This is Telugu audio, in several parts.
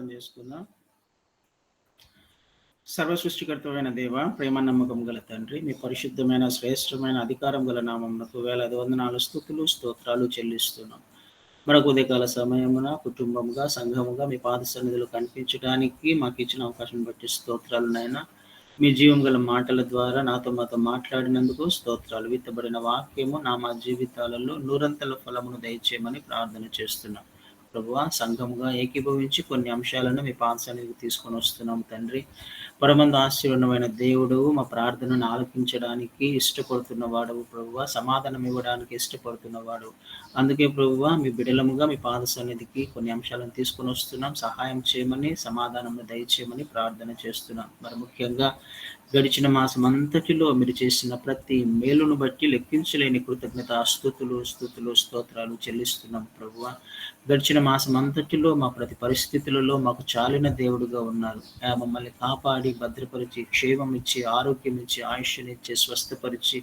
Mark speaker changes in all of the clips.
Speaker 1: ప్రార్థన చేసుకుందాం. సర్వసృష్టికర్తమైన దేవ, ప్రేమ నమ్మకం గల తండ్రి, మీ పరిశుద్ధమైన శ్రేష్టమైన అధికారం గల నామమునకు వేలాది వందనాలు, స్తుతులు, స్తోత్రాలు చెల్లిస్తున్నాం. మరొక ఉదయకాల సమయమున కుటుంబముగా, సంఘముగా మీ పాద సన్నిధిలో కనిపించడానికి మాకు ఇచ్చిన అవకాశం బట్టి స్తోత్రాలు నాయనా. మీ జీవం గల మాటల ద్వారా మాతో మాట్లాడినందుకు స్తోత్రాలు. విత్తబడిన వాక్యము మా జీవితాలలో నూరంతల ఫలమును దయచేయమని ప్రార్థన చేస్తున్నాం. ప్రభువా, సంఘముగా ఏకీభవించి కొన్ని అంశాలను మీ పాద సన్నిధికి తీసుకొని వస్తున్నాం తండ్రి. పరమందు ఆశీర్వాదమైన దేవుడు మా ప్రార్థనను ఆలకించడానికి ఇష్టపడుతున్న వాడవు ప్రభువా, సమాధానం ఇవ్వడానికి ఇష్టపడుతున్నవాడు. అందుకే ప్రభువా, మీ బిడలముగా మీ పాద సన్నిధికి కొన్ని అంశాలను తీసుకొని వస్తున్నాం. సహాయం చేయమని, సమాధానం దయచేయమని ప్రార్థన చేస్తున్నాం. మరి ముఖ్యంగా గడిచిన మాసం అంతటిలో మీరు చేసిన ప్రతి మేలును బట్టి లెక్కించలేని కృతజ్ఞత స్తుతులు స్తోత్రాలు చెల్లిస్తున్నాం ప్రభువా. గడిచిన మాసం అంతటిలో మా ప్రతి పరిస్థితులలో మాకు చాలిన దేవుడుగా ఉన్నారు. మమ్మల్ని కాపాడి భద్రపరిచి, క్షేమం ఇచ్చి, ఆరోగ్యం ఇచ్చి, ఆయుష్నిచ్చి, స్వస్థపరిచి,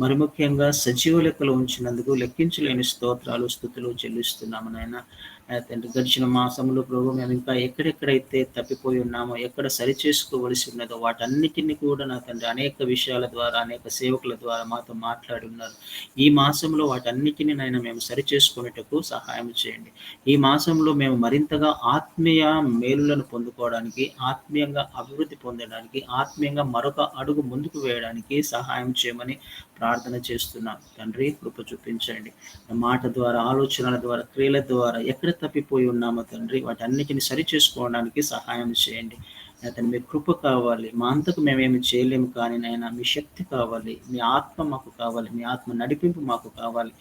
Speaker 1: మరి ముఖ్యంగా సజీవ లెక్కలో ఉంచినందుకు లెక్కించలేని స్తోత్రాలు స్తుతులు చెల్లిస్తున్నాము నాయన. తండ్రి, గడిచిన మాసంలో ప్రభు మేము ఇంకా ఎక్కడెక్కడైతే తప్పిపోయి ఉన్నామో, ఎక్కడ సరి చేసుకోవలసి ఉన్నదో వాటన్నిటిని కూడా నా తండ్రి అనేక విషయాల ద్వారా, అనేక సేవకుల ద్వారా మాతో మాట్లాడి ఉన్నారు. ఈ మాసంలో వాటన్నిటిని నాయన మేము సరి చేసుకునేటకు సహాయం చేయండి. ఈ మాసంలో మేము మరింతగా ఆత్మీయ మేలులను పొందుకోవడానికి, ఆత్మీయంగా అభివృద్ధి పొందడానికి, ఆత్మీయంగా మరొక అడుగు ముందుకు వేయడానికి సహాయం చేయమని ప్రార్థన చేస్తున్నాం. తండ్రి, కృప చూపించండి. మాట ద్వారా, ఆలోచనల ద్వారా, క్రియల ద్వారా ఎక్కడ తప్పిపోయి ఉన్నామో తండ్రి, వాటన్నిటిని సరి చేసుకోవడానికి సహాయం చేయండి. అతను మీ కృప కావాలి. మా అంతకు మేమేమి చేయలేము, కానీ నైనా మీ శక్తి కావాలి, మీ ఆత్మ మాకు కావాలి, మీ ఆత్మ నడిపింపు మాకు కావాలి.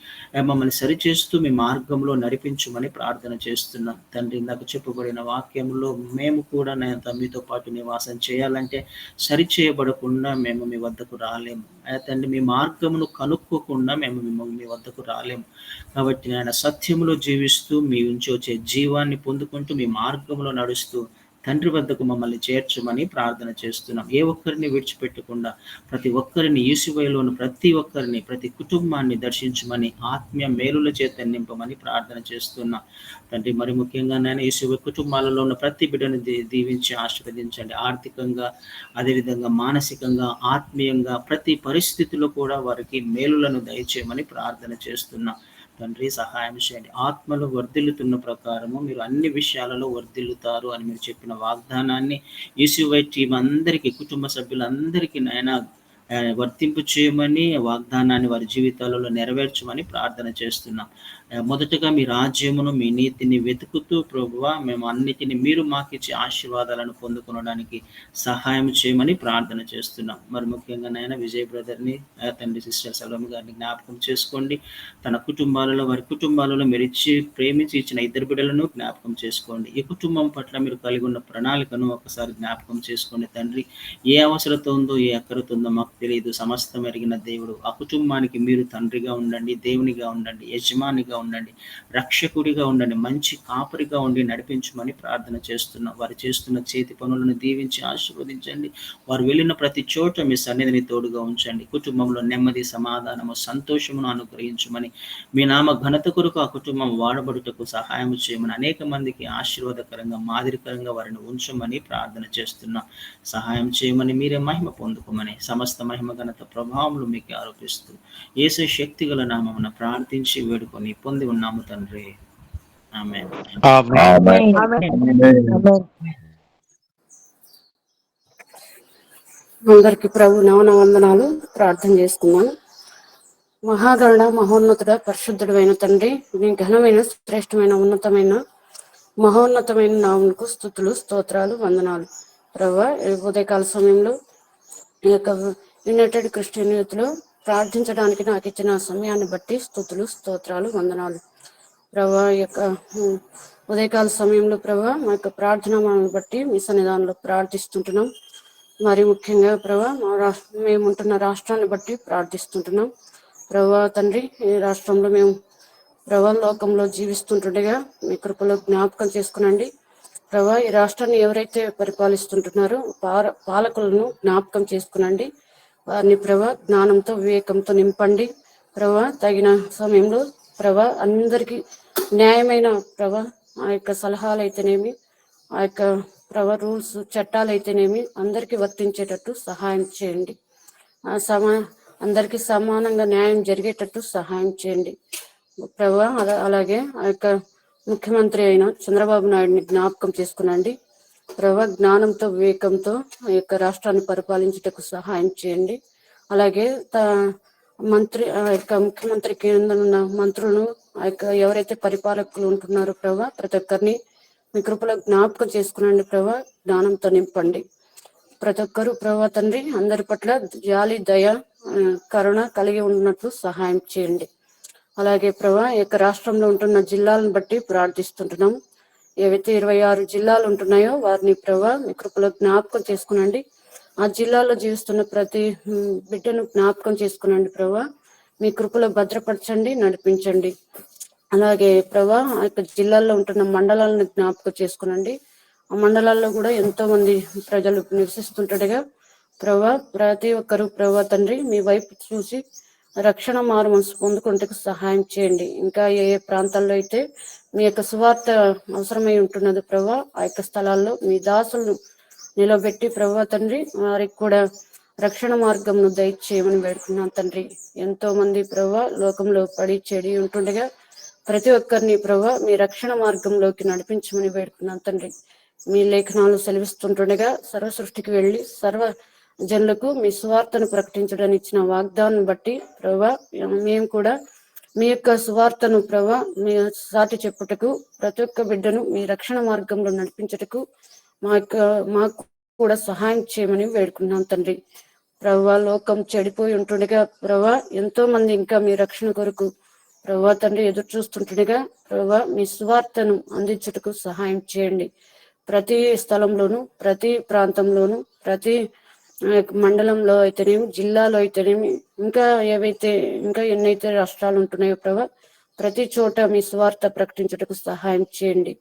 Speaker 1: మమ్మల్ని సరిచేస్తూ మీ మార్గంలో నడిపించమని ప్రార్థన చేస్తున్నాం తండ్రి. ఇందాక చెప్పబడిన వాక్యంలో మేము కూడా మీతో పాటు నివాసం చేయాలంటే సరి చేయబడకుండా మేము మీ వద్దకు రాలేము. తండ్రి, మీ మార్గమును కనుక్కోకుండా మేము మీ వద్దకు రాలేము. కాబట్టి ఆయన సత్యములో జీవిస్తూ మీ నుంచి వచ్చే జీవాన్ని పొందుకుంటూ మీ మార్గంలో నడుస్తూ తండ్రి వద్దకు మమ్మల్ని చేర్చమని ప్రార్థన చేస్తున్నాం. ఏ ఒక్కరిని విడిచిపెట్టకుండా ప్రతి ఒక్కరిని, యేసువైలోని ప్రతి ఒక్కరిని, ప్రతి కుటుంబాన్ని దర్శించమని, ఆత్మీయ మేలుల చేత నింపమని ప్రార్థన చేస్తున్నాం తండ్రి. మరి ముఖ్యంగా నేను యేసువై కుటుంబాలలో ఉన్న ప్రతి బిడ్డను దీవించి ఆశీర్వదించండి. ఆర్థికంగా, అదేవిధంగా మానసికంగా, ఆత్మీయంగా ప్రతి పరిస్థితిలో కూడా వారికి మేలులను దయచేయమని ప్రార్థన చేస్తున్నాం తండ్రి. సహాయం చేయండి. ఆత్మలు వర్ధిల్లుతున్న ప్రకారము మీరు అన్ని విషయాలలో వర్ధిల్లుతారు అని మీరు చెప్పిన వాగ్దానాన్ని యేసువై టీం అందరికీ, కుటుంబ సభ్యులందరికీ నాయన వర్తింపు చేయమని, వాగ్దానాన్ని వారి జీవితాలలో నెరవేర్చమని ప్రార్థన చేస్తున్నాం. మొదటగా మీ రాజ్యమును, మీ నీతిని వెతుకుతూ ప్రభువా, మేము అన్నిటిని మీరు మాకిచ్చే ఆశీర్వాదాలను పొందుకొనడానికి సహాయం చేయమని ప్రార్థన చేస్తున్నాం. మరి ముఖ్యంగా నాయన విజయ్ బ్రదర్ని, తండ్రి సిస్టర్ సలోమి గారిని జ్ఞాపకం చేసుకోండి. తన కుటుంబాలలో, వారి కుటుంబాలలో మీరు ప్రేమించి ఇచ్చిన ఇద్దరు బిడ్డలను జ్ఞాపకం చేసుకోండి. ఈ కుటుంబం పట్ల మీరు కలిగి ఉన్న ప్రణాళికను ఒకసారి జ్ఞాపకం చేసుకోండి తండ్రి. ఏ అవసరత ఉందో, ఏ అక్కరత ఉందో మాకు తెలియదు. సమస్తం ఎరిగిన దేవుడు. ఆ కుటుంబానికి మీరు తండ్రిగా ఉండండి, దేవునిగా ఉండండి, యజమానిగా ఉండండి, రక్షకుడిగా ఉండండి, మంచి కాపరిగా ఉండి నడిపించమని ప్రార్థన చేస్తున్నాం. వారు చేస్తున్న చేతి పనులను దీవించి ఆశీర్వదించండి. వారు వెళ్ళిన ప్రతి చోట మీ సన్నిధిని తోడుగా ఉంచండి. కుటుంబంలో నెమ్మది, సమాధానము, సంతోషమును అనుగ్రహించమని, మీ నామ ఘనత కొరకు ఆ కుటుంబం వాడబడుటకు సహాయం చేయమని, అనేక మందికి ఆశీర్వాదకరంగా, మాదిరికరంగా వారిని ఉంచమని ప్రార్థన చేస్తున్నాం. సహాయం చేయమని, మీరే మహిమ పొందుకోమని, సమస్త మహిమ ఘనత ప్రభావములు మీకు ఆరోపిస్తూ యేసు శక్తి గల నామమున ప్రార్థించి వేడుకొని పొంది ఉన్నాము తండ్రి. ఆమేన్.
Speaker 2: అందరికి ప్రభు నవన వందనాలు. ప్రార్థన చేసుకున్నాను. మహాగరుడ, మహోన్నతుడ, పరిశుద్ధుడైన తండ్రి, మీ ఘనమైన, శ్రేష్టమైన, ఉన్నతమైన, మహోన్నతమైన నామమునకు స్తుతులు, స్తోత్రాలు, వందనాలు. ప్రభు, ఉదయకాల సమయంలో ఈ యొక్క యునైటెడ్ క్రిస్టియన్ యూత్ లో ప్రార్థించడానికి నాకు ఇచ్చిన సమయాన్ని బట్టి స్తుతులు, స్తోత్రాలు, వందనాలు. ప్రభా, ఈ యొక్క ఉదయకాల సమయంలో ప్రభా, మా యొక్క ప్రార్థన మనల్ని బట్టి మీ సన్నిధానంలో ప్రార్థిస్తుంటున్నాం. మరి ముఖ్యంగా ప్రభా, మేము ఉంటున్న రాష్ట్రాన్ని బట్టి ప్రార్థిస్తుంటున్నాం. ప్రభా తండ్రి, ఈ రాష్ట్రంలో మేము ప్రభా లోకంలో జీవిస్తుంటుండగా మీ కృపలో జ్ఞాపకం చేసుకునండి. ప్రభా, ఈ రాష్ట్రాన్ని ఎవరైతే పరిపాలిస్తుంటున్నారో పాలకులను జ్ఞాపకం చేసుకునండి. వారిని ప్రభా జ్ఞానంతో, వివేకంతో నింపండి. ప్రభా, తగిన సమయంలో ప్రభా అందరికీ న్యాయమైన ప్రభా ఆ యొక్క సలహాలు అయితేనేమి, ఆ యొక్క రూల్స్ చట్టాలు అయితేనేమి అందరికీ వర్తించేటట్టు సహాయం చేయండి. అందరికీ సమానంగా న్యాయం జరిగేటట్టు సహాయం చేయండి ప్రభా. అలాగే ఆ యొక్క ముఖ్యమంత్రి అయిన చంద్రబాబు నాయుడిని జ్ఞాపకం చేసుకునండి ప్రభా. జ్ఞానంతో వివేకంతో ఆ యొక్క రాష్ట్రాన్ని పరిపాలించుటకు సహాయం చేయండి. అలాగే ఆ యొక్క ముఖ్యమంత్రి కింద ఉన్న మంత్రులను ఆ యొక్క ఎవరైతే పరిపాలకులు ఉంటున్నారో ప్రభా, ప్రతి ఒక్కరిని మీ కృపలో జ్ఞాపకం చేసుకునండి ప్రభా. జ్ఞానంతో నింపండి ప్రతి ఒక్కరు ప్రభా తండ్రి. అందరి పట్ల జాలి దయ కరుణ కలిగి ఉన్నట్లు సహాయం చేయండి. అలాగే ప్రభా ఈ యొక్క రాష్ట్రంలో ఉంటున్న జిల్లాలను బట్టి ప్రార్థిస్తుంటున్నాం. ఏవైతే 26 జిల్లాలు ఉంటున్నాయో వారిని ప్రభా మీ కృపలో జ్ఞాపకం చేసుకునండి. ఆ జిల్లాలో జీవిస్తున్న ప్రతి బిడ్డను జ్ఞాపకం చేసుకునండి ప్రభా. మీ కృపలో భద్రపరచండి, నడిపించండి. అలాగే ప్రభా ఆ యొక్క జిల్లాల్లో ఉంటున్న మండలాలను జ్ఞాపకం చేసుకునండి. ఆ మండలాల్లో కూడా ఎంతో మంది ప్రజలు నివసిస్తుంటగా ప్రభా, ప్రతి ఒక్కరు ప్రభా తండ్రి మీ వైపు చూసి రక్షణ మారు మనసు పొందుకుంటే సహాయం చేయండి. ఇంకా ఏ ఏ ప్రాంతాల్లో అయితే మీ యొక్క సువార్త అవసరమై ఉంటున్నది ప్రభా, ఆ యొక్క స్థలాల్లో మీ దాసులను నిలబెట్టి ప్రభా తండ్రి వారికి కూడా రక్షణ మార్గంను దయచేయమని వేడుకున్నాం తండ్రి. ఎంతో మంది ప్రభా లోకంలో పడి చెడి ఉంటుండగా ప్రతి ఒక్కరిని ప్రభా మీ రక్షణ మార్గంలోకి నడిపించమని వేడుకున్నాం తండ్రి. మీ లేఖనాలు సెలవిస్తుంటుండగా సర్వ సృష్టికి వెళ్ళి సర్వ జనులకు మీ సువార్తను ప్రకటించడానికి ఇచ్చిన వాగ్దానం బట్టి ప్రభా మేము కూడా మీ యొక్క సువార్తను ప్రభా మీ సాటి చెప్పుటకు ప్రతి ఒక్క బిడ్డను మీ రక్షణ మార్గంలో నడిపించటకు మాకు కూడా సహాయం చేయమని వేడుకున్నాం తండ్రి. ప్రభా లోకం చెడిపోయి ఉంటుండగా ప్రభా ఎంతో మంది ఇంకా మీ రక్షణ కొరకు ప్రభా తండ్రి ఎదురు చూస్తుంటుండగా ప్రభా మీ సువార్తను అందించుటకు సహాయం చేయండి. ప్రతి స్థలంలోను, ప్రతి ప్రాంతంలోను, ప్రతి మండలంలో అయితేనేమి, జిల్లాలో అయితేనేమి, ఇంకా ఎన్నైతే రాష్ట్రాలు ఉంటున్నాయో ప్రభా ప్రతి చోట మీ సువార్త ప్రకటించుటకు సహాయం చేయండి.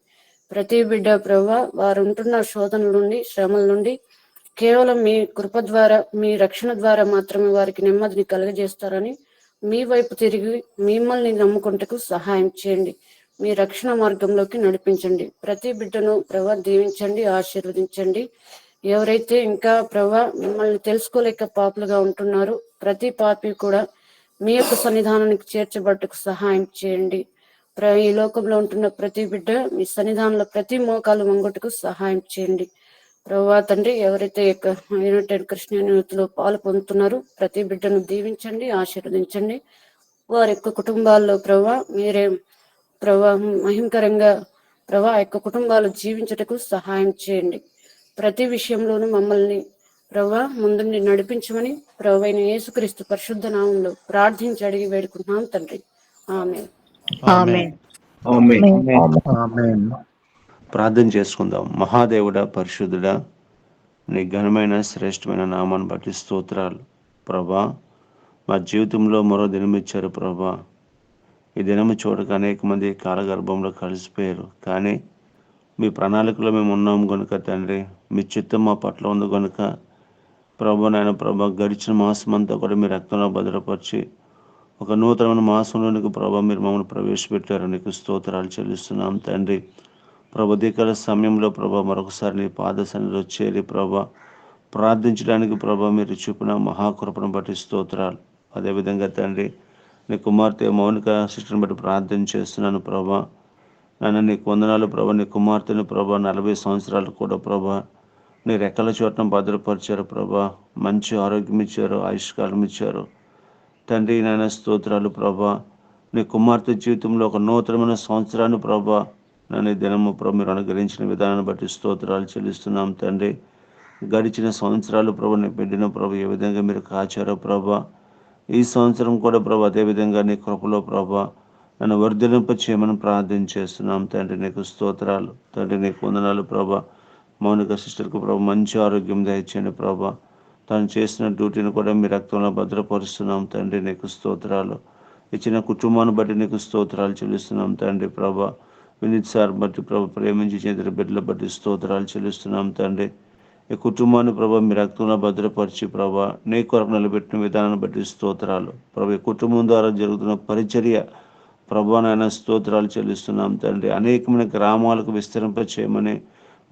Speaker 2: ప్రతి బిడ్డ ప్రభా వారు ఉంటున్న శోధనల నుండి, శ్రమల నుండి కేవలం మీ కృప ద్వారా, మీ రక్షణ ద్వారా మాత్రమే వారికి నెమ్మదిని కలుగజేస్తారని మీ వైపు తిరిగి మిమ్మల్ని నమ్ముకుంటకు సహాయం చేయండి. మీ రక్షణ మార్గంలోకి నడిపించండి. ప్రతి బిడ్డను ప్రభా దీవించండి, ఆశీర్వదించండి. ఎవరైతే ఇంకా ప్రభా మిమ్మల్ని తెలుసుకోలేక పాపులుగా ఉంటున్నారో ప్రతి పాపి కూడా మీ యొక్క సన్నిధానానికి చేర్చబట్టుకు సహాయం చేయండి. ఈ లోకంలో ఉంటున్న ప్రతి బిడ్డ మీ సన్నిధానంలో ప్రతి మోకాలు వంగొట్టుకు సహాయం చేయండి ప్రభా తండ్రి. ఎవరైతే యునైటెడ్ క్రిస్టియన్ యూత్ లో పాలు పొందుతున్నారో ప్రతి బిడ్డను దీవించండి, ఆశీర్వదించండి. వారి యొక్క కుటుంబాల్లో ప్రభా మీరే ప్రభా మహిమకరంగా ప్రభా యొక్క కుటుంబాలు జీవించటకు సహాయం చేయండి. ప్రతి విషయంలోనూ మమ్మల్ని ప్రభా ముందుండి నడిపించమని ప్రభు అయిన యేసుక్రీస్తు పరిశుద్ధ నామంలో ప్రార్థించి అడిగి వేడుకుంటున్నాం తండ్రి. ఆమేన్.
Speaker 3: ప్రార్థన చేసుకుందాం. మహాదేవుడా, పరిశుద్ధుడా, నీ ఘనమైన శ్రేష్టమైన నామాన్ని బట్టి స్తోత్రాలు ప్రభా. మా జీవితంలో మరో దినం ఇచ్చారు ప్రభా. ఈ దినము చూడక అనేక మంది కాలగర్భంలో కలిసిపోయారు, కానీ మీ ప్రణాళికలో మేము ఉన్నాము కనుక తండ్రి, మీ చిత్తం మా పట్ల ఉంది కనుక ప్రభా నాయన ప్రభా గడిచిన మాసం అంతా కూడా మీ రక్తంలో భద్రపరిచి ఒక నూతనమైన మాసంలోనికి ప్రభా మీరు మమ్మల్ని ప్రవేశపెట్టారు. నీకు స్తోత్రాలు చెల్లిస్తున్నాం తండ్రి. ప్రభాధికాల సమయంలో ప్రభా మరొకసారి నీ పాద సన్నిధిలో చేరి ప్రభా ప్రార్థించడానికి ప్రభా మీరు చూపిన మహాకృపను బట్టి స్తోత్రాలు. అదేవిధంగా తండ్రి నీ కుమార్తె మౌనిక సిస్టర్ని బట్టి ప్రార్థన చేస్తున్నాను ప్రభా. నన్ను నీకు వందనాలు ప్రభా. నీ కుమార్తెను ప్రభా 40 సంవత్సరాలు కూడా ప్రభా నీ రెక్కల చోటను భద్రపరిచారు ప్రభా. మంచి ఆరోగ్యం ఇచ్చారు, ఆయుష్కాలం ఇచ్చారు తండ్రి. నాయన స్తోత్రాలు ప్రభా. నీ కుమార్తె జీవితంలో ఒక నూతనమైన సంవత్సరాన్ని ప్రభా నన్ను దినము ప్రభు మీరు అనుగ్రహించిన విధానాన్ని బట్టి స్తోత్రాలు చెల్లిస్తున్నాం తండ్రి. గడిచిన సంవత్సరాలు ప్రభు నీ బిడ్డను ప్రభు ఏ విధంగా మీరు కాచారో ప్రభా, ఈ సంవత్సరం కూడా ప్రభు అదేవిధంగా నీ కృపలో ప్రభా నన్ను వర్ధలింప చేయమని ప్రార్థన చేస్తున్నాం తండ్రి. నీకు స్తోత్రాలు తండ్రి. నీకు వందనాలు ప్రభా. మౌనిక సిస్టర్కు ప్రభు మంచి ఆరోగ్యం దయచేయండి ప్రభా. తను చేసిన డ్యూటీని కూడా మీ రక్తంలో భద్రపరుస్తున్నాం తండ్రి. నీకు స్తోత్రాలు. ఇచ్చిన కుటుంబాన్ని బట్టి నీకు స్తోత్రాలు చెల్లిస్తున్నాం తండ్రి ప్రభా. వినీత్ సార్ బట్టి ప్రభు ప్రేమించి చేతుల బిడ్డల బట్టి స్తోత్రాలు చెల్లిస్తున్నాం తండ్రి. ఈ కుటుంబాన్ని ప్రభా మీ రక్తంలో భద్రపరిచి ప్రభా నీ కొరకు నిలబెట్టిన విధానాన్ని బట్టి స్తోత్రాలు ప్రభు. ఈ కుటుంబం ద్వారా జరుగుతున్న పరిచర్య ప్రభా నాయన స్తోత్రాలు చెల్లిస్తున్నాం తండ్రి. అనేకమైన గ్రామాలకు విస్తరింప చేయమని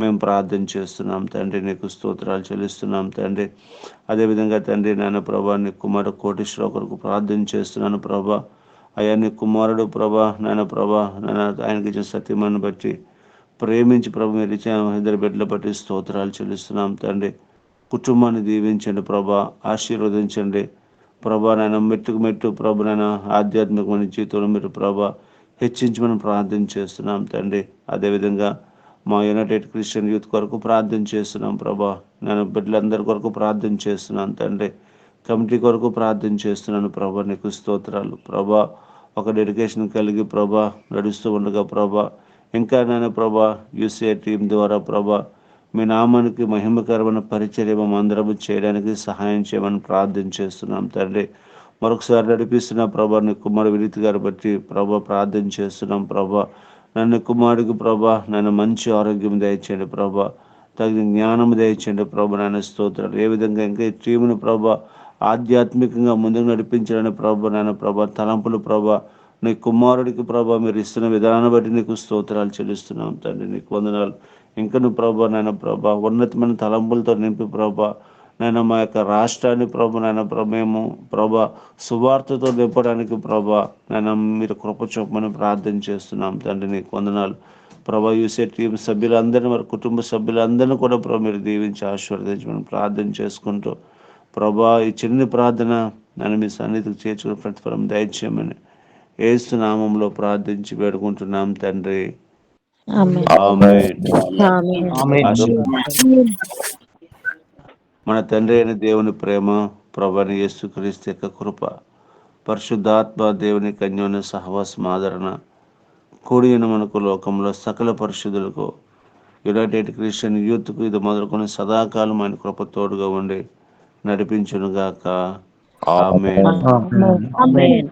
Speaker 3: మేము ప్రార్థన చేస్తున్నాం తండ్రి. నీకు స్తోత్రాలు చెల్లిస్తున్నాం తండ్రి. అదేవిధంగా తండ్రి నాయన ప్రభా, నీ కుమారుడు కోటేశ్వరరావు కొరకు ప్రార్థన చేస్తున్నాను ప్రభా. అయ్యా నీ కుమారుడు ప్రభా, నాయన ప్రభా, నాయన ఆయనకి ఇచ్చిన సత్యమాన్ని బట్టి ప్రేమించి ప్రభు మీరు ఇచ్చిన ఇద్దరు బిడ్డల బట్టి స్తోత్రాలు చెల్లిస్తున్నాం తండ్రి. కుటుంబాన్ని దీవించండి ప్రభా, ఆశీర్వదించండి ప్రభా. నాయన మెట్టుకు మెట్టు ప్రభు నాయన ఆధ్యాత్మికమైన జీవితంలో మీరు ప్రభా హెచ్చించమని ప్రార్థన చేస్తున్నాం తండ్రి. అదేవిధంగా మా యునైటెడ్ క్రిస్టియన్ యూత్ కొరకు ప్రార్థన చేస్తున్నాం ప్రభా. నేను బిడ్డలందరి కొరకు ప్రార్థన చేస్తున్నాను తండ్రి. కమిటీ కొరకు ప్రార్థన చేస్తున్నాను ప్రభా. నీకు స్తోత్రాలు ప్రభా. ఒక డెడికేషన్ కలిగి ప్రభా నడుస్తూ ఉండగా ప్రభా, ఇంకా నేను ప్రభా యూసీఐ టీం ద్వారా ప్రభా మీ నామానికి మహిమకరమైన పరిచర్య అందరము చేయడానికి సహాయం చేయమని ప్రార్థన చేస్తున్నాం తండ్రి. మరొకసారి నడిపిస్తున్న ప్రభా నీ కుమారు వినీత్ గారి బట్టి ప్రభా ప్రార్థన చేస్తున్నాం ప్రభా. నన్ను కుమారుడికి ప్రభా నన్ను మంచి ఆరోగ్యం దయచేయండి ప్రభా, తగిన జ్ఞానం దయచేయండి ప్రభా. నాయన స్తోత్రాలు. ఏ విధంగా ఇంకా ఈ టీమును ప్రభా ఆధ్యాత్మికంగా ముందుకు నడిపించాలని ప్రభా నాయన ప్రభా తలంపులు ప్రభా నీ కుమారుడికి ప్రభా మీరు ఇస్తున్న విధానాన్ని బట్టి నీకు స్తోత్రాలు చెల్లిస్తున్నాం తండ్రి. నీకు వందనాలు. ఇంకా నువ్వు ప్రభా నాయన ప్రభా ఉన్నతమైన తలంపులతో నింపి ప్రభా నాయన మా యొక్క రాష్ట్రాన్ని ప్రభా నాయన మేము ప్రభా సువార్తతో నింపడానికి ప్రభా నాయన మీరు కృప చూపమని ప్రార్థన చేస్తున్నాం తండ్రి. నీకు వందనాలు ప్రభా. యూసే టీం సభ్యులందరినీ, వారి కుటుంబ సభ్యులందరినీ కూడా ప్రభా మీరు దీవించి ఆశీర్వదించమని ప్రార్థన చేసుకుంటూ ప్రభా ఈ చిన్న ప్రార్థన నన్ను మీ సన్నిధికి చేర్చుకుని ప్రతిఫలం దయచేయమని యేసు నామంలో ప్రార్థించి వేడుకుంటున్నాం తండ్రి. ఆమేన్. మన తండ్రి అయిన దేవుని ప్రేమ, ప్రభువైన యేసుక్రీస్తు యొక్క కృప, పరిశుద్ధాత్మ దేవుని కన్యోన్య సహవాసం ఆదరణ కూడిన మనకు లోకంలో సకల పరిశుద్ధులకు యునైటెడ్ క్రిస్టియన్ యూత్కు ఇది మొదలుకొని సదాకాలం ఆయన కృప తోడుగా ఉండి నడిపించునుగాక. ఆమేన్.
Speaker 4: ఆమేన్.